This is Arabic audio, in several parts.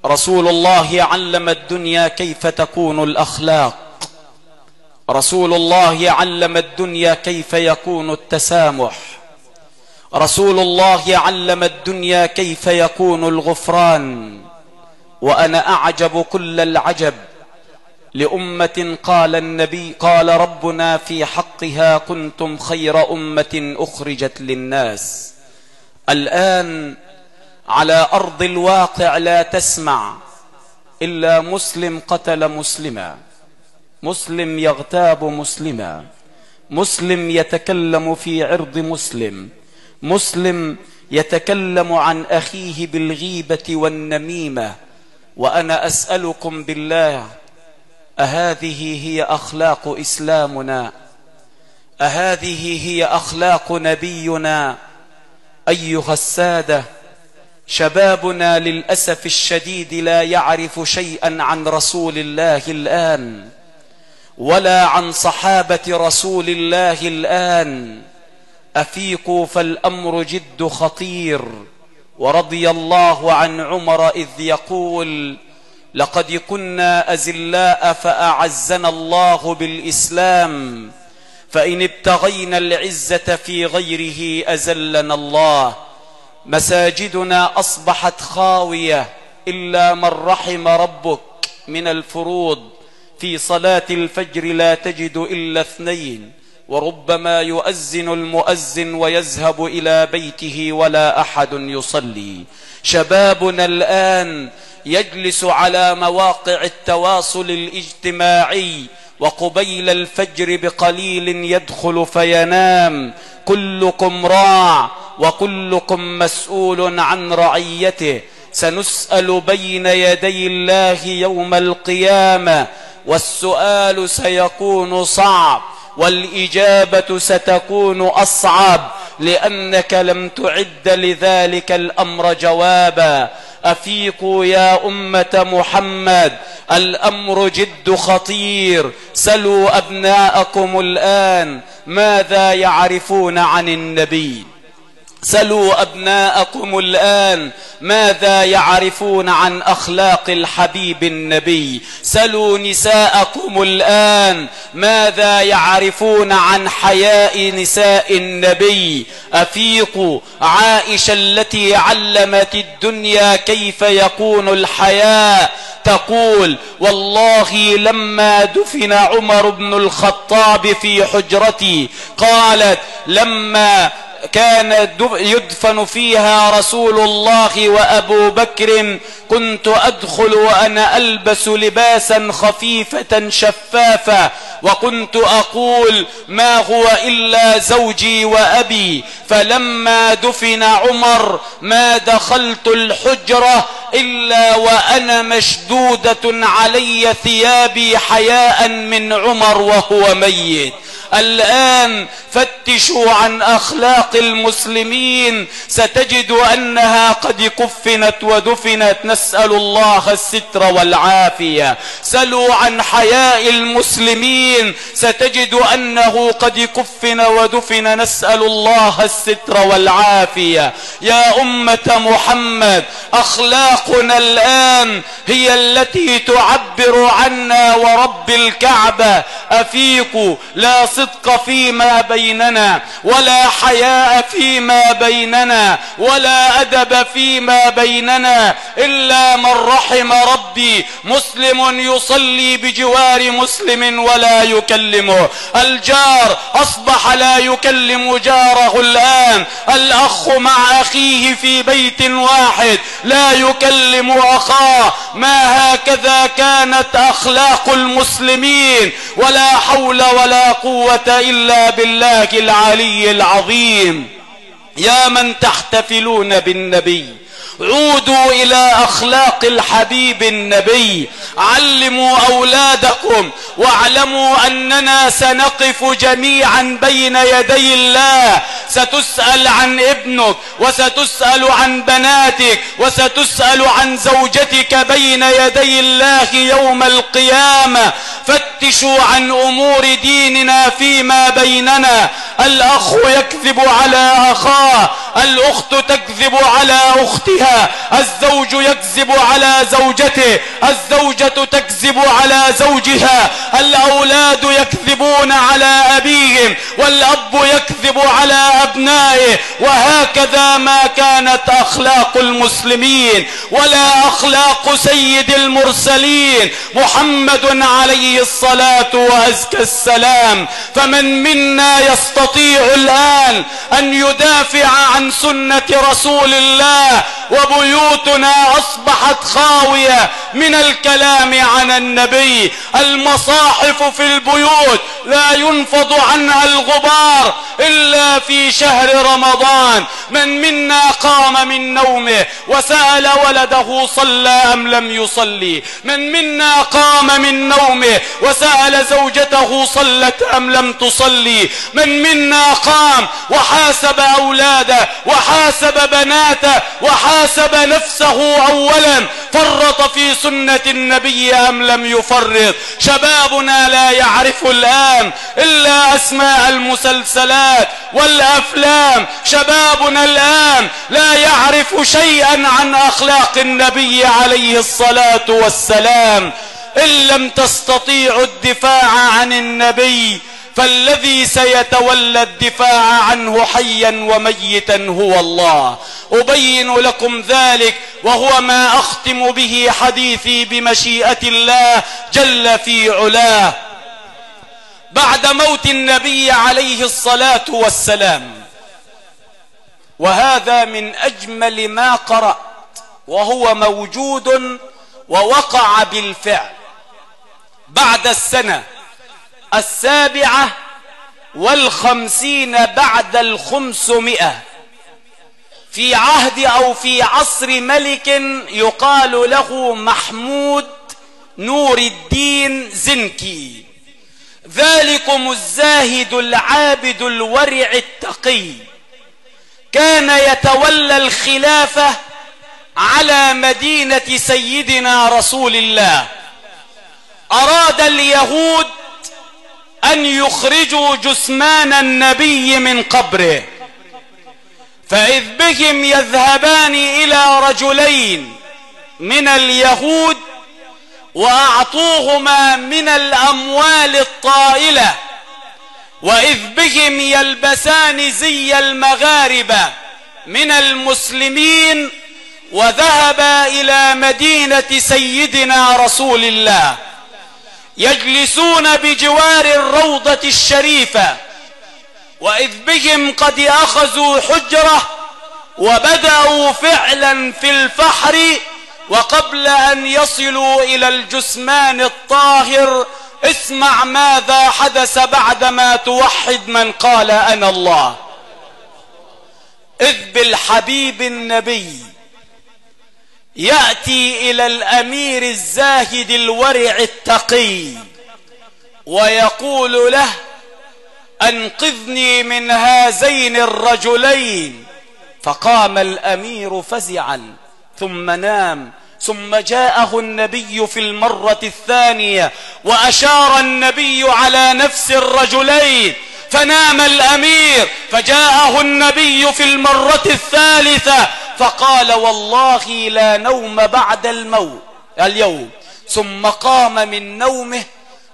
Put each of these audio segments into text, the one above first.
رسول الله علم الدنيا كيف تكون الأخلاق. رسول الله علم الدنيا كيف يكون التسامح. رسول الله علم الدنيا كيف يكون الغفران. وأنا أعجب كل العجب لأمة قال ربنا في حقها كنتم خير أمة أخرجت للناس. الآن على أرض الواقع لا تسمع إلا مسلم قتل مسلما، مسلم يغتاب مسلما، مسلم يتكلم في عرض مسلم، مسلم يتكلم عن أخيه بالغيبة والنميمة. وأنا أسألكم بالله، أهذه هي أخلاق إسلامنا؟ أهذه هي أخلاق نبينا؟ أيها السادة، شبابنا للأسف الشديد لا يعرف شيئا عن رسول الله الآن ولا عن صحابة رسول الله الآن. أفيقوا فالأمر جد خطير. ورضي الله عن عمر إذ يقول: لقد كنا أزلاء فأعزنا الله بالإسلام، فإن ابتغينا العزة في غيره أزلنا الله. مساجدنا أصبحت خاوية إلا من رحم ربك من الفروض. في صلاة الفجر لا تجد إلا 2، وربما يؤذن المؤذن ويذهب إلى بيته ولا أحد يصلي. شبابنا الآن يجلس على مواقع التواصل الاجتماعي وقبيل الفجر بقليل يدخل فينام. كلكم راع وكلكم مسؤول عن رعيته. سنسأل بين يدي الله يوم القيامة، والسؤال سيكون صعب والإجابة ستكون أصعب، لأنك لم تعد لذلك الأمر جوابا. أفيقوا يا أمة محمد، الأمر جد خطير. سلوا أبناءكم الآن ماذا يعرفون عن النبي. سلوا أبناءكم الآن ماذا يعرفون عن أخلاق الحبيب النبي. سلوا نساءكم الآن ماذا يعرفون عن حياء نساء النبي. أفيقوا. عائشة التي علمت الدنيا كيف يكون الحياء تقول: والله لما دفن عمر بن الخطاب في حجرتي، قالت: لما كان يدفن فيها رسول الله وأبو بكر كنت أدخل وأنا ألبس لباسا خفيفة شفافة، وكنت أقول: ما هو إلا زوجي وأبي. فلما دفن عمر ما دخلت الحجرة إلا وأنا مشدودة علي ثيابي حياء من عمر وهو ميت. الآن فتشوا عن أخلاق المسلمين ستجد أنها قد كفنت ودفنت، نسأل الله الستر والعافية. سلوا عن حياء المسلمين ستجد أنه قد كفن ودفن، نسأل الله الستر والعافية. يا أمة محمد، أخلاقنا الآن هي التي تعبر عنا ورب الكعبة. أفيقوا. لا صدق فيما بيننا، ولا حياء فيما بيننا، ولا أدب فيما بيننا إلا من رحم ربي. مسلم يصلي بجوار مسلم ولا يكلمه. الجار أصبح لا يكلم جاره الآن. الأخ مع أخيه في بيت واحد لا يكلم أخاه. ما هكذا كانت أخلاق المسلمين. ولا حول ولا قوة إلا بالله العلي العظيم. يا من تحتفلون بالنبي، عودوا إلى أخلاق الحبيب النبي. علموا أولادكم، واعلموا أننا سنقف جميعا بين يدي الله. ستسأل عن ابنك، وستسأل عن بناتك، وستسأل عن زوجتك بين يدي الله يوم القيامة. فتشوا عن أمور ديننا فيما بيننا. الأخ يكذب على أخاه، الأخت تكذب على أختها، الزوج يكذب على زوجته، الزوجة تكذب على زوجها، الأولاد يكذبون على أبيهم، والأب يكذب على أبنائه. وهكذا ما كانت أخلاق المسلمين ولا أخلاق سيد المرسلين محمد عليه الصلاة وأزكى السلام. فمن منا يستطيع الآن أن يدافع عن سنة رسول الله وبيوتنا أصبحت خاوية من الكلام عن النبي؟ المصاحف في البيوت لا ينفض عنها الغبار إلا في شهر رمضان. من منا قام من نومه وسأل ولده صلى أم لم يصلي؟ من منا قام من نومه وسأل زوجته صلت أم لم تصلي؟ من منا قام وحاسب أولاده وحاسب بناته وحاسب نفسه أولا، فرط في سنة النبي أم لم يفرط؟ شبابنا لا يعرف الآن إلا أسماء المسلسلات والأفلام، شبابنا الآن لا يعرف شيئا عن أخلاق النبي عليه الصلاة والسلام. إن لم تستطيعوا الدفاع عن النبي فالذي سيتولى الدفاع عنه حيا وميتا هو الله. أبين لكم ذلك وهو ما أختم به حديثي بمشيئة الله جل في علاه. بعد موت النبي عليه الصلاة والسلام، وهذا من أجمل ما قرأت وهو موجود ووقع بالفعل، بعد السنة 57 بعد 500 في عهد أو في عصر ملك يقال له محمود نور الدين زنكي، ذلكم الزاهد العابد الورع التقي، كان يتولى الخلافة على مدينة سيدنا رسول الله. أراد اليهود أن يخرجوا جثمان النبي من قبره، فإذ بهم يذهبان إلى رجلين من اليهود وأعطوهما من الأموال الطائلة، وإذ بهم يلبسان زي المغاربة من المسلمين، وذهبا إلى مدينة سيدنا رسول الله، يجلسون بجوار الروضة الشريفة، وإذ بهم قد أخذوا حجرة وبدأوا فعلا في الفحر. وقبل أن يصلوا إلى الجثمان الطاهر اسمع ماذا حدث بعدما توحد من قال أنا الله. إذ بالحبيب النبي يأتي إلى الأمير الزاهد الورع التقي ويقول له أنقذني من هذين الرجلين. فقام الأمير فزعا ثم نام، ثم جاءه النبي في المرة الثانية وأشار النبي على نفس الرجلين، فنام الأمير، فجاءه النبي في المرة الثالثة فقال والله لا نوم بعد اليوم. ثم قام من نومه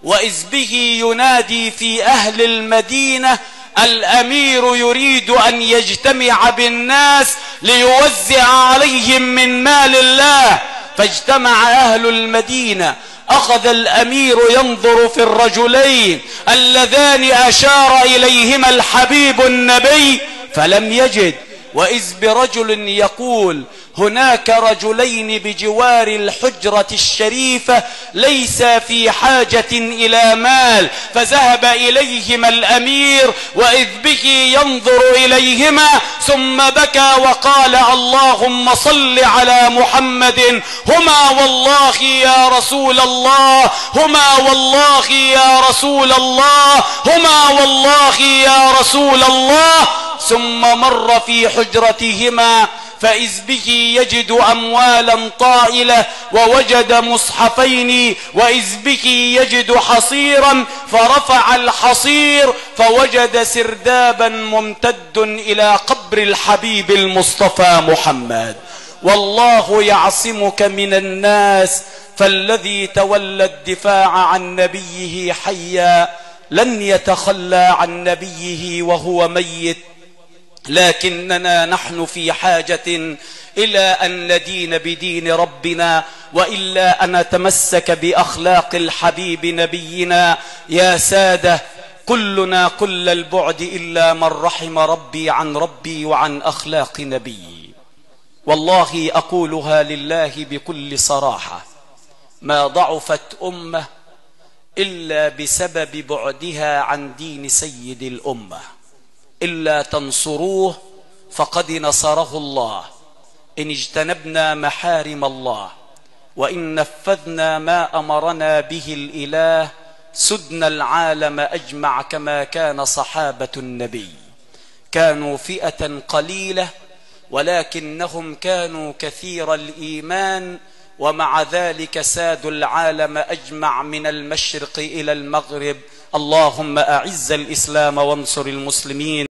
وإذ به ينادي في أهل المدينة الأمير يريد أن يجتمع بالناس ليوزع عليهم من مال الله. فاجتمع أهل المدينة، أخذ الأمير ينظر في الرجلين اللذان أشار إليهما الحبيب النبي فلم يجد، وإذ برجل يقول هناك رجلين بجوار الحجرة الشريفة ليس في حاجة إلى مال، فذهب إليهما الأمير وإذ به ينظر إليهما ثم بكى وقال اللهم صل على محمد، هما والله يا رسول الله، هما والله يا رسول الله، هما والله يا رسول الله. ثم مر في حجرتهما فإذ به يجد أموالا طائلة ووجد مصحفين، وإذ به يجد حصيرا فرفع الحصير فوجد سردابا ممتد إلى قبر الحبيب المصطفى محمد. والله يعصمك من الناس، فالذي تولى الدفاع عن نبيه حيا لن يتخلى عن نبيه وهو ميت. لكننا نحن في حاجة إلى أن ندين بدين ربنا، وإلا أن نتمسك بأخلاق الحبيب نبينا. يا سادة، كلنا كل البعد إلا من رحم ربي عن ربي وعن أخلاق نبي. والله أقولها لله بكل صراحة، ما ضعفت أمة إلا بسبب بعدها عن دين سيد الأمة. إلا تنصروه فقد نصره الله، إن اجتنبنا محارم الله وإن نفذنا ما أمرنا به الإله سدنا العالم أجمع. كما كان صحابة النبي، كانوا فئة قليلة ولكنهم كانوا كثير الإيمان، ومع ذلك سادوا العالم أجمع من المشرق إلى المغرب. اللهم أعز الإسلام وانصر المسلمين.